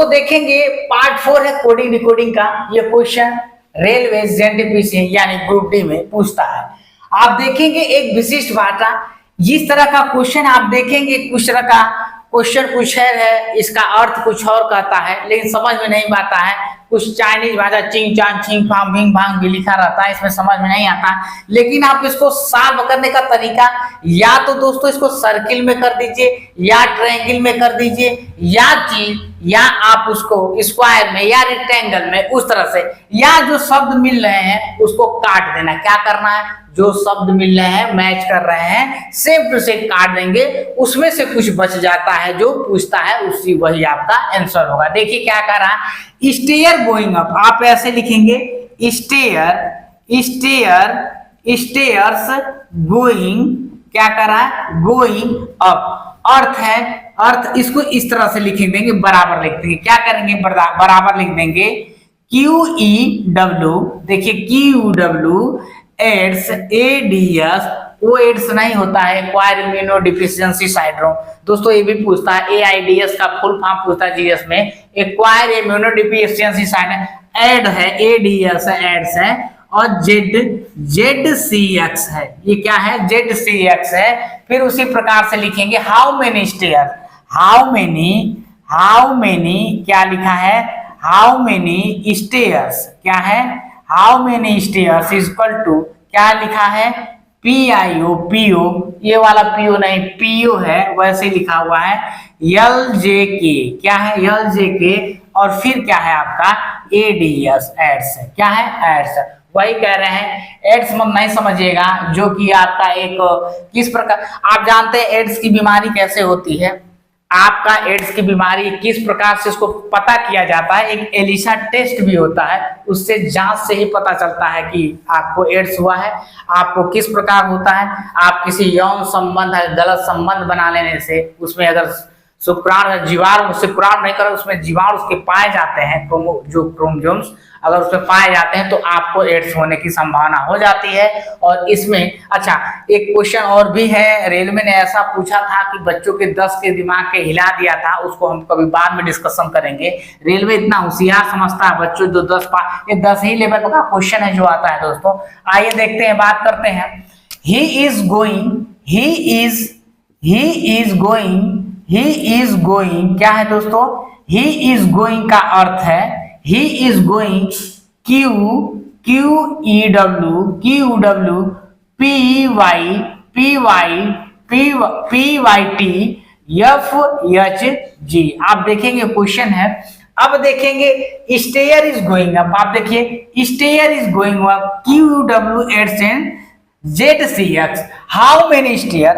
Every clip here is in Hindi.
देखेंगे पार्ट 4 है कोडिंग डिकोडिंग का। ये क्वेश्चन रेलवे जेएनटीपीसी यानी ग्रुप डी में पूछता है। आप देखेंगे एक विशिष्ट भाषा, जिस तरह का क्वेश्चन आप देखेंगे कुछ तरह का क्वेश्चन कुछ है, इसका अर्थ कुछ और कहता है लेकिन समझ में नहीं आता है। कुछ चाइनीज भाषा चिंग चांग छिंग फांग भिंग भांग भी लिखा रहता है, इसमें समझ में नहीं आता। लेकिन आप इसको सॉल्व करने का तरीका या तो दोस्तों इसको सर्किल में कर दीजिए या ट्रायंगल में कर दीजिए या आप उसको स्क्वायर में या रेक्टेंगल में, उस तरह से, या जो शब्द मिल रहे हैं उसको काट देना। क्या करना है, जो शब्द मिल रहे हैं मैच कर रहे हैं सेम टू सेम काट देंगे, उसमें से कुछ बच जाता है जो पूछता है उसी वही आपका आंसर होगा। देखिए क्या कर रहा है, स्टेयर गोइंग अप, आप ऐसे लिखेंगे स्टेयर्स गोइंग, क्या कर रहा है, गोइंग अप। अर्थ है, अर्थ इसको इस तरह से लिख देंगे, बराबर लिख देंगे। क्या करेंगे, बराबर लिख देंगे QEW, देखिए QW एड्स ADS, वो एड्स नहीं होता है एक्वायर्ड इम्यूनोडेफिशिएंसी सिंड्रोम। दोस्तों ये भी पूछता है, AIDS का फुल फॉर्म पूछता है जीएस में, एक्वायर्ड इम्यूनोडेफिशिएंसी सिंड्रोम। एड है ADS है, एड्स है, और ZCX है, ये क्या है, ZCX है। फिर उसी प्रकार से लिखेंगे how many stair, how many क्या लिखा है, हाउ मेनी स्टेयर्स, क्या है, how many stairs equal to क्या लिखा है, PIO, ये वाला PO नहीं PO है, वैसे लिखा हुआ है LJK, क्या है LJK, और फिर क्या है आपका ADS, एड्स है, क्या है एड्स। वही कह रहे हैं एड्स मत नहीं समझिएगा, जो कि आपका एक किस प्रकार, आप जानते हैं एड्स की बीमारी कैसे होती है, आपका एड्स की बीमारी किस प्रकार से इसको पता किया जाता है। एक एलिसा टेस्ट भी होता है, उससे जांच से ही पता चलता है कि आपको एड्स हुआ है। आपको किस प्रकार होता है, आप किसी यौन संबंध गलत संबंध बना लेने से, उसमें अगर शुक्राणु जीवाणु शुक्राणु नहीं कर उसमें जीवाणु उसके पाए जाते हैं, जो क्रोमोसोम्स अगर उसमें पाए जाते हैं तो आपको एड्स होने की संभावना हो जाती है। और इसमें अच्छा एक क्वेश्चन और भी है, रेलवे ने ऐसा पूछा था कि बच्चों के 10 के दिमाग के हिला दिया था, उसको हम कभी बाद में डिस्कशन करेंगे। रेलवे इतना होशियार समझता है बच्चों, जो 10 ही लेवल का क्वेश्चन है जो आता है। दोस्तों आइए देखते हैं, बात करते हैं। ही इज गोइंग, क्या है दोस्तों, ही इज गोइंग का अर्थ है ही is going QEW PYT FHG। आप देखेंगे क्वेश्चन है, अब देखेंगे स्टेयर इज गोइंग अप, आप देखिए stair is going up QW adds and ZCX, how many stair,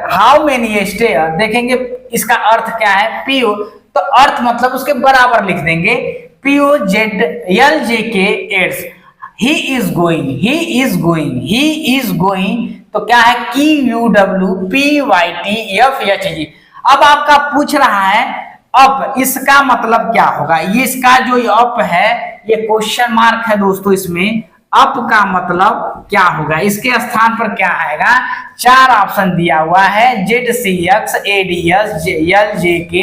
देखेंगे इसका अर्थ क्या है PO, तो अर्थ मतलब उसके बराबर लिख देंगे POZLJK adds. He is going तो क्या है QUW PYT FHG। अब आपका पूछ रहा है अप, इसका मतलब क्या होगा, ये इसका जो अप है ये क्वेश्चन मार्क है दोस्तों, इसमें अप का मतलब क्या होगा, इसके स्थान पर क्या आएगा। 4 ऑप्शन दिया हुआ है ZCX ADS LJK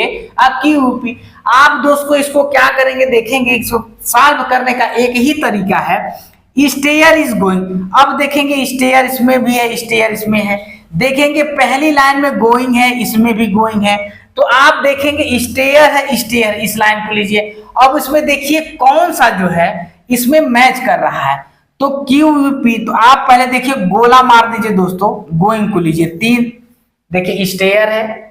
QP। आप दोस्तों इसको क्या करेंगे, देखेंगे इसको सॉल्व करने का एक ही तरीका है, स्टेयर इज गोइंग। अब देखेंगे स्टेयर इसमें भी है, स्टेयर इसमें है, देखेंगे पहली लाइन में गोइंग है, इसमें भी गोइंग है, तो आप देखेंगे स्टेयर है, स्टेयर इस लाइन को लीजिए। अब इसमें देखिए कौन सा जो है इसमें मैच कर रहा है, तो QP, तो आप पहले देखिए गोला मार दीजिए दोस्तों, गोइंग को लीजिए 3, देखिए स्टेयर है,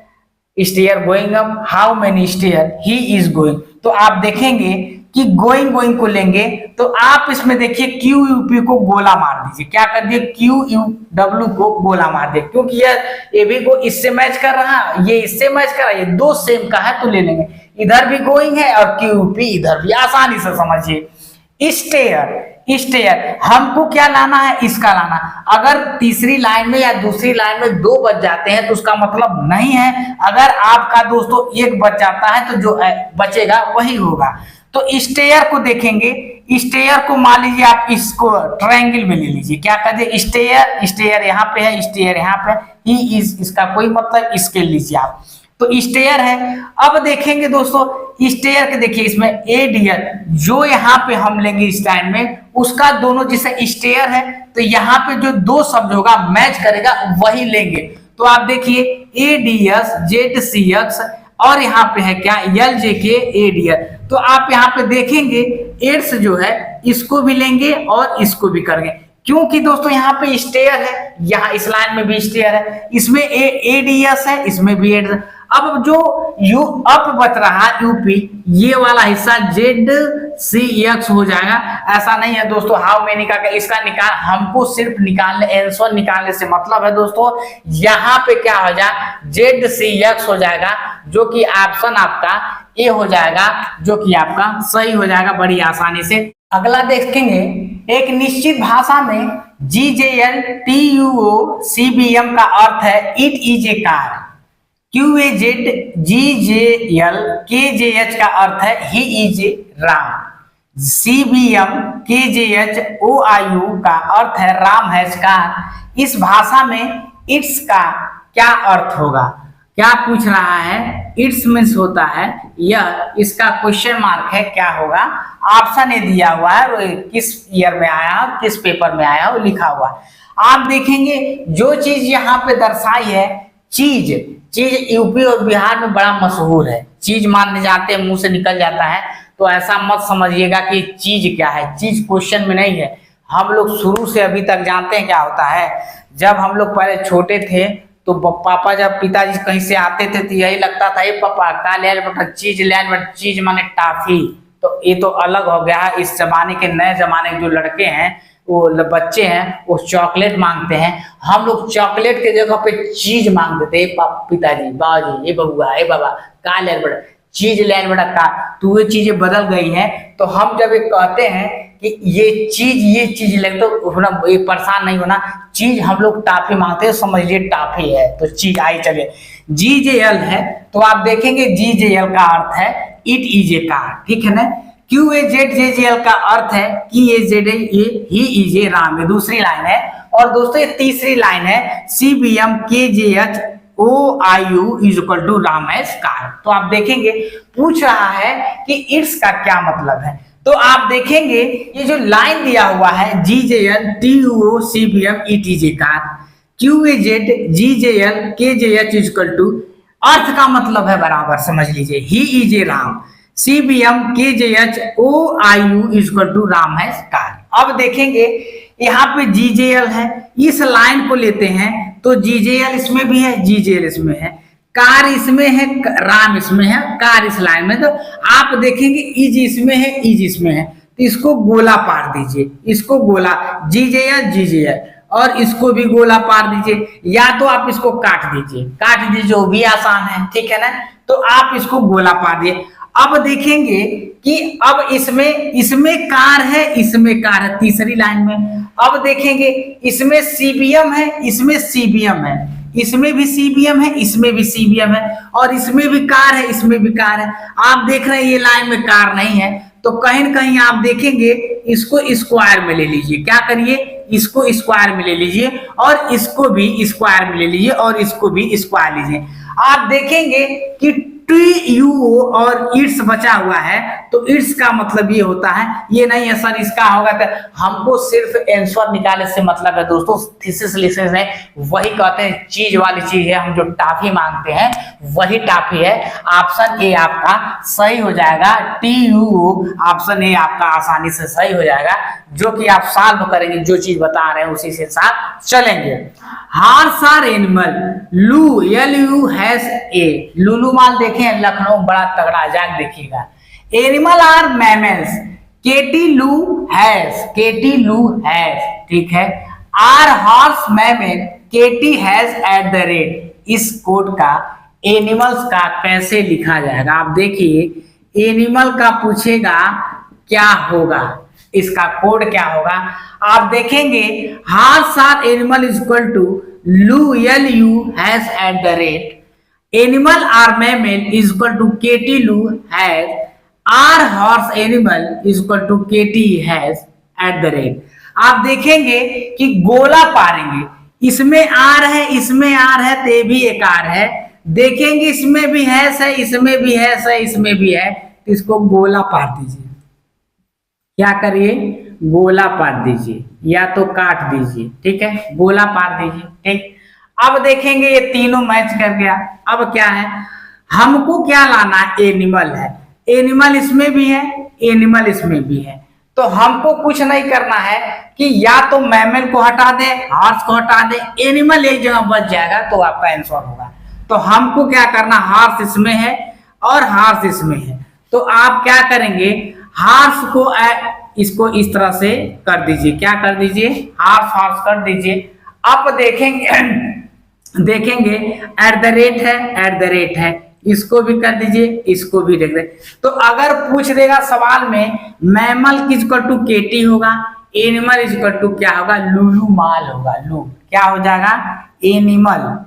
stair going up, how many stair, he is going, तो आप देखेंगे कि गोइंग को लेंगे तो आप इसमें देखिए QUP को गोला मार दीजिए, क्या कर दिए QUW को गोला मार दिए, क्योंकि ये भी को इससे मैच कर रहा है, ये इससे मैच कर रहा है, ये दो सेम का है तो ले लेंगे, इधर भी गोइंग है और QUP इधर भी, आसानी से समझिए। स्टेयर हमको क्या लाना है, इसका लाना। अगर तीसरी लाइन में या दूसरी लाइन में 2 बच जाते हैं तो उसका मतलब नहीं है, अगर आपका दोस्तों 1 बच जाता है तो जो बचेगा वही होगा। तो स्टेयर को देखेंगे, स्टेयर को मान लीजिए आप इसको ट्रायंगल में ले लीजिए, क्या कर दे, स्टेयर यहाँ पे है, स्टेयर यहाँ पे, ही इज, इसका कोई मतलब, इसके लीजिए आप तो स्टेयर है। अब देखेंगे दोस्तों स्टेयर के, देखिए इसमें ए डियर जो यहाँ पे हम लेंगे इस टाइम में उसका दोनों, जैसे स्टेयर है तो यहाँ पे जो दो शब्द होगा मैच करेगा वही लेंगे। तो आप देखिए A D S Z C X और यहाँ पे है क्या एल जे के ए डियर। तो आप यहाँ पे देखेंगे एड्स जो है इसको भी लेंगे और इसको भी करेंगे, क्योंकि दोस्तों यहाँ पे स्टेयर है, यहाँ इस लाइन में भी स्टेयर है, इसमें एडीएस है, इसमें भी एड। अब जो यू अप बच रहा यूपी, ये वाला हिस्सा जेड सी एक्स हो जाएगा। ऐसा नहीं है दोस्तों हाउ मेनी का, इसका निकाल हमको सिर्फ निकालने आंसर निकालने से मतलब है दोस्तों। यहाँ पे क्या हो जाए जेड सी एक्स हो जाएगा, जो कि ऑप्शन आपका ए हो जाएगा, जो कि आपका सही हो जाएगा बड़ी आसानी से। अगला देखेंगे, एक निश्चित भाषा में GJLTUOCBM का अर्थ है it is a car. QAZGJLKJH का अर्थ है ही इज ए राम। CBMKJHOIU का अर्थ है राम हैज कार। इस भाषा में इट्स का क्या अर्थ होगा? क्या पूछ रहा है? इट्स मीन्स होता है यह, इसका क्वेश्चन मार्क है क्या होगा? ऑप्शन ए दिया हुआ है, किस ईयर में आया किस पेपर में आया वो लिखा हुआ है। आप देखेंगे जो चीज यहाँ पे दर्शाई है चीज, चीज यूपी और बिहार में बड़ा मशहूर है। चीज मानने जाते हैं मुंह से निकल जाता है, तो ऐसा मत समझिएगा कि चीज क्या है, चीज क्वेश्चन में नहीं है। हम लोग शुरू से अभी तक जानते हैं क्या होता है। जब हम लोग पहले छोटे थे तो पापा जब पिताजी कहीं से आते थे तो यही लगता था ये पापा का ले बेटा चीज ले बेटा, चीज माने टाफी। तो ये तो अलग हो गया है। इस जमाने के नए जमाने के जो लड़के हैं वो बच्चे हैं वो चॉकलेट मांगते हैं। हम लोग चॉकलेट के जगह पे चीज मांगते थे। पिताजी बाबूजी ये बबुआ ये बाबा का ले बेटा चीज ले बेटा का। तो ये चीजें बदल गई हैं। तो हम जब ये कहते हैं कि ये चीज ले तो ये परेशान नहीं होना, चीज हम लोग टाफी मांगते हैं, समझिए टाफी है तो चीज आई। चलिए GJL है तो आप देखेंगे GJL का अर्थ है इट इज ए कार, ठीक है ना। QAZJL का अर्थ है कि ये Z he is a Ram, ये दूसरी लाइन है। और दोस्तों ये तीसरी लाइन है CBMKJHOIU is equal to Ram has car. तो आप देखेंगे पूछ रहा है कि इट्स का क्या मतलब है। तो आप देखेंगे ये जो लाइन दिया हुआ है GJLTUOCBM it is a car, QAZGJLKJH is equal to, अर्थ का मतलब है बराबर समझ लीजिए he is a Ram. CBMKJHOIU is equal to Ram has car. अब देखेंगे यहाँ पे GJL है, इस लाइन को लेते हैं तो GJL इसमें भी है GJL इसमें है, कार इसमें है राम इसमें है, कार इस लाइन में। तो आप देखेंगे इज इसमें है इज इसमें है, तो इसको गोला पार दीजिए, इसको गोला GJL और इसको भी गोला पार दीजिए, या तो आप इसको काट दीजिए वो भी आसान है, ठीक है ना। तो आप इसको गोला पार दिए। अब देखेंगे कि अब इसमें कार है इसमें कार है तीसरी लाइन में। अब देखेंगे इसमें CBM है इसमें CBM है, इसमें भी CBM है इसमें भी CBM है, और इसमें भी कार है इसमें भी कार है। आप देख रहे हैं ये लाइन में कार नहीं है, तो कहीं न कहीं आप देखेंगे इसको स्क्वायर में ले लीजिए। क्या करिए इसको स्क्वायर में ले लीजिए और इसको भी स्क्वायर में ले लीजिए और इसको भी स्क्वायर लीजिए। आप देखेंगे कि TU और इट्स बचा हुआ है, तो इट्स का मतलब ये होता है, ये नहीं है सर इसका होगा। तो हमको सिर्फ आंसर निकालने से मतलब है दोस्तों। थीसिस लिखने से वही कहते हैं चीज वाली चीज है, हम जो टाफी मांगते हैं वही टाफी है। ऑप्शन ए आपका सही हो जाएगा, TU ऑप्शन ए आपका आसानी से सही हो जाएगा, जो कि आप सॉल्व करेंगे, जो चीज बता रहे हैं उसी से साथ चलेंगे। हार्स आर एनिमल, लू LU has a, Lulu mall देखें लखनऊ बड़ा तगड़ा जाग देखिएगा। एनिमल आर मैमल्स, KT लू हैज, ठीक है। Are horse mammal, KT has at the rate. इस कोड का एनिमल्स का कैसे लिखा जाएगा? आप देखिए एनिमल का पूछेगा क्या होगा, इसका कोड क्या होगा? आप देखेंगे horse are animal is equal to लू LU has at the rate, animal are mammal is equal to KT लू has, are horse animal is equal to KT has at the rate. आप देखेंगे कि गोला पारेंगे, इसमें आर है इसमें आर है, तो भी एक आर है, देखेंगे इसमें भी है सही, इसमें भी है सही, इसमें भी है, तो इसको गोला पार दीजिए। क्या करिए, गोला पार दीजिए या तो काट दीजिए, ठीक है, गोला पार दीजिए, ठीक। अब देखेंगे ये तीनों मैच कर गया। अब क्या है, हमको क्या लाना है, एनिमल है, एनिमल इसमें भी है, एनिमल इसमें भी है, तो हमको कुछ नहीं करना है कि या तो मैमल को हटा दे, हॉर्स को हटा दे, एनिमल एक जगह बच जाएगा तो आपका आंसर होगा। तो हमको क्या करना, हॉर्स इसमें है और हॉर्स इसमें है, तो आप क्या करेंगे, हॉर्स को इसको इस तरह से कर दीजिए, क्या कर दीजिए, हॉर्स हॉर्स कर दीजिए। अब देखेंगे देखेंगे एट द रेट है, एट द रेट है, इसको भी कर दीजिए, इसको भी देख दे। तो अगर पूछ देगा सवाल में मैमल इक्वल टू केटी होगा, एनिमल इक्वल टू क्या होगा, लुलू माल होगा, लू क्या हो जाएगा, एनिमल,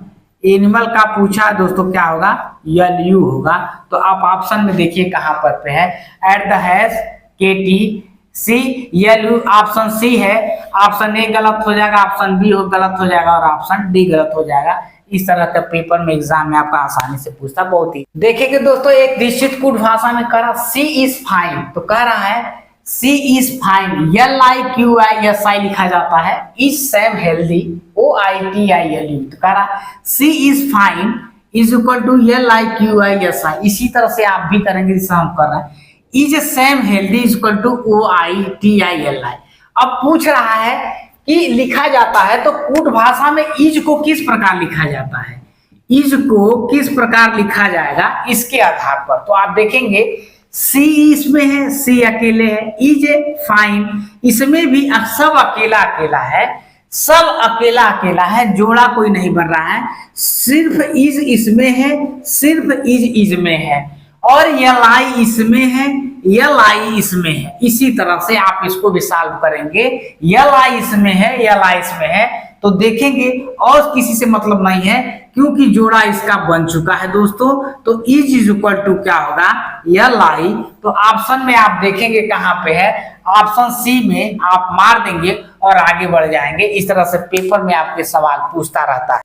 एनिमल का पूछा दोस्तों क्या होगा, यू होगा। तो आप ऑप्शन में देखिए कहां पर पे है, at the hash K T C U, option C है, ऑप्शन ए गलत हो जाएगा, ऑप्शन बी गलत हो जाएगा और ऑप्शन डी गलत हो जाएगा। इस तरह का पेपर में एग्जाम में आपका आसानी से पूछता बहुत ही। देखिए दोस्तों एक निश्चित कुट भाषा में कह रहा सी इज फाइन, तो कह रहा है सी इज फाइन, LIQI लिखा जाता है, इज सैम हेल्दी, OITILU, तो कह रहा C is fine is equal to LIQI। इसी तरह से आप भी करेंगे जिससे हम कर रहे हैं, is Sam healthy is equal to OITILI। अब पूछ रहा है कि लिखा जाता है तो कूट भाषा में इज को किस प्रकार लिखा जाता है, इज को किस प्रकार लिखा जाएगा इसके आधार पर। तो आप देखेंगे सी इसमें है, सी अकेले है, इज फाइन इसमें भी सब अकेला अकेला है, सब अकेला अकेला है, जोड़ा कोई नहीं बन रहा है, सिर्फ इज इसमें है, सिर्फ इज में है, और LI इसमें है, LI इसमें है। इसी तरह से आप इसको भी सॉल्व करेंगे, LI इसमें है, LI इसमें है, तो देखेंगे और किसी से मतलब नहीं है क्योंकि जोड़ा इसका बन चुका है दोस्तों। तो इज इक्वल टू क्या होगा, LI। तो ऑप्शन में आप देखेंगे कहां पे है, ऑप्शन सी में आप मार देंगे और आगे बढ़ जाएंगे। इस तरह से पेपर में आपके सवाल पूछता रहता है।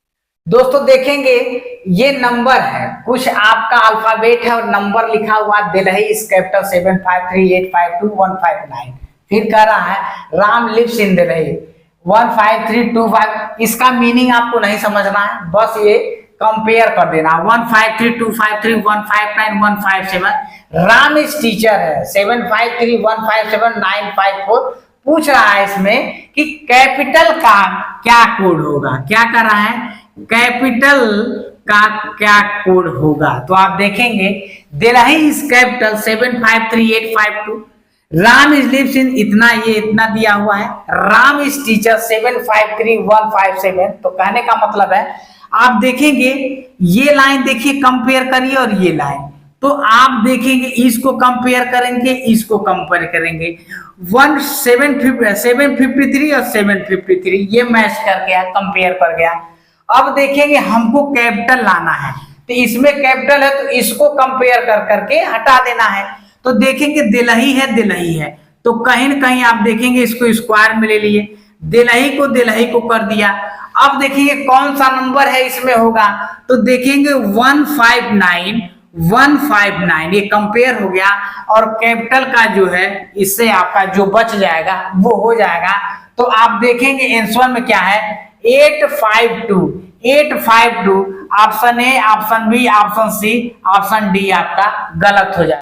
दोस्तों देखेंगे ये नंबर है, कुछ आपका अल्फाबेट है और नंबर लिखा हुआ दिल्ली इस कैपिटल 7538521559। फिर कह रहा है राम लिव्स इन दिल्ली 15325। इसका मीनिंग आपको नहीं समझना है, बस ये कंपेयर कर देना, 153253159 राम इस टीचर है, 75315795 पूछ रहा है इसमें कि कैपिटल का क्या कोड होगा, क्या कर रहा है, कैपिटल का क्या कोड होगा। तो आप देखेंगे Delhi is capital 753852, Ram is lives in इतना, ये इतना दिया हुआ है, राम इज टीचर 753157। तो कहने का मतलब है आप देखेंगे ये लाइन देखिए कंपेयर करिए और ये लाइन, तो आप देखेंगे इसको कंपेयर करेंगे, इसको कंपेयर करेंगे, 753 और 753 ये मैच कर गया, कंपेयर कर गया। अब देखेंगे हमको कैपिटल लाना है, तो इसमें कैपिटल है तो इसको कंपेयर कर करके हटा देना है। तो देखेंगे दिल्ली है, दिल्ली है, तो कहीं न कहीं आप देखेंगे इसको स्क्वायर में ले लिए, दिल्ली को कर दिया। अब देखिए कौन सा नंबर है इसमें होगा, तो देखेंगे 159 ये कंपेयर हो गया, और कैपिटल का जो है इससे आपका जो बच जाएगा वो हो जाएगा। तो आप देखेंगे आंसर में क्या है, 852। Option A, option B, option C, option D आपका गलत हो जाएगा।